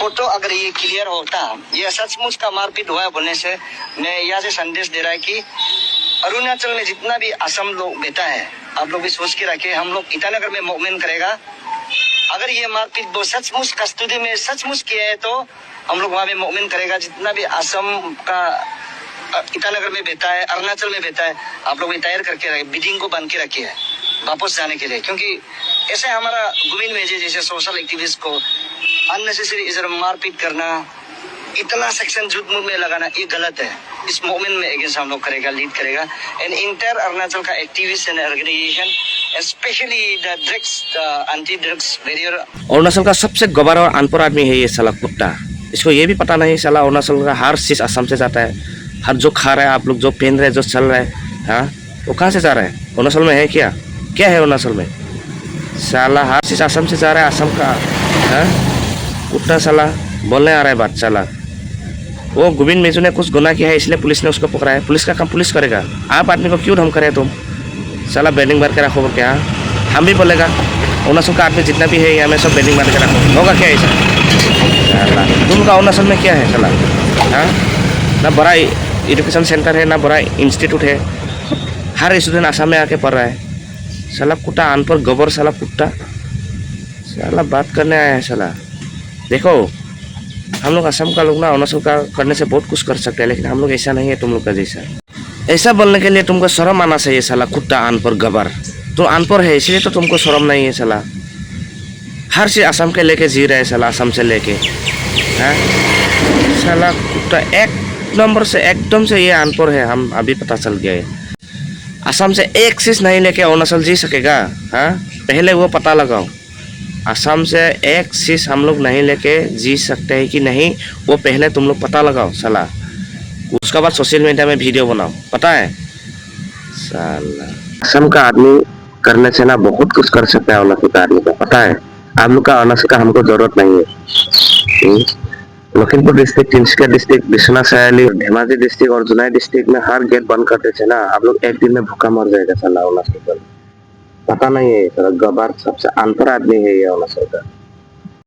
Photo अगर ये clear होता, ये सचमुच का मारपीट हुआ है बोलने से मैं यहाँ से संदेश दे रहा है कि अरुणाचल में जितना भी असम लोग बैठा है, आप लोग भी सोच के रखे, हम लोग ईटानगर में मूवमेंट करेगा। अगर ये मारपीट वो सचमुच कस्तूरी में सचमुच किया है तो हम लोग वहाँ पे मूवमेंट करेगा। जितना भी असम का ईटानगर में बैठा है, अरुणाचल में बैठा है, आप लोग तैयार करके रखे, बिल्डिंग को बंद के रखे है वापस जाने के लिए। क्योंकि ऐसे हमारा गोविंद मेजे जैसे सोशल एक्टिविस्ट को अननेसेसरी इधर मारपीट करना, इतना सेक्शन झूठ मूठ में लगाना, ये गलत है। इस मूवमेंट में अगेंस्ट हम लोग करेगा, लीड करेगा। एंड इंटर अरुणाचल का activist and organization specially the drugs anti drugs barrier. Arunachal का सबसे गवार और अनपढ़ आदमी है ये साला कुत्ता। इसको ये भी पता नहीं साला अरुणाचल का हर चीज असम से जाता है। हर जो खा रहा है आप लोग, जो पहन रहे हैं, जो चल रहा है, हाँ वो कहाँ से जा रहा है? अरुणाचल में है क्या? क्या है अरुणाचल में? साला हर चीज असम से जा रहा है, असम का। हाँ कुत्ता साला बोलने आ रहा है बात साला। वो गोविंद मेजू ने कुछ गुनाह किया है इसलिए पुलिस ने उसको पकड़ा है। पुलिस का काम पुलिस करेगा। आप आदमी को क्यों धमक रहे तुम? साला बेडिंग मार के रखो क्या? हम भी बोलेगा अरुणाचल का आदमी जितना भी है यहाँ में सब बेडिंग मार के रखो, होगा क्या ऐसा? साला तुमका अरुणाचल में क्या है साला? हाँ ना बड़ा एजुकेशन सेंटर है, ना बड़ा इंस्टीट्यूट है। हर स्टूडेंट आसाम में आके पढ़ रहा है। साला कुत्ता अनपढ़ गोबर साला कुत्ता साला बात करने आया है साला। देखो हम लोग असम का लोग ना अरुणाचल का करने से बहुत कुछ कर सकते हैं, लेकिन हम लोग ऐसा नहीं है तुम लोग का जैसा। ऐसा बोलने के लिए तुमको शर्म आना चाहिए साला कुत्ता अनपढ़ गबर। तुम अनपढ़ है इसलिए तो तुमको शर्म नहीं है साला। हर चीज असम के लेके जी रहे है साला, असम से लेके। हाँ साला कुत्ता एक नंबर से एकदम से ये अनपढ़ है, हम अभी पता चल गया है। असम से एक चीज नहीं लेके अरुणाचल जी सकेगा? हाँ पहले वो पता लगाओ। असम से एक चीज हम लोग नहीं लेके जी सकते हैं कि नहीं, वो पहले तुम लोग पता लगाओ साला। उसके बाद सोशल मीडिया में वीडियो बनाओ, पता है साला। असम का आदमी करने से ना बहुत कुछ कर सकता है अरुणाचल का आदमी का, पता है? आप लोग का अरुणाचल का हमको जरूरत नहीं है। लखीमपुर डिस्ट्रिक्ट, तिनसुकिया डिस्ट्रिक्ट, बिश्वनाथ सयाली, धेमाजी डिस्ट्रिक्ट और जुनाई डिस्ट्रिक्ट में हर गेट बंद करते थे ना, आप लोग एक दिन में भूखा मर जाएगा साला अरुणाचल का। पता नहीं है साला गबार सबसे अनपढ़ आदमी है ये अरुणाचल का।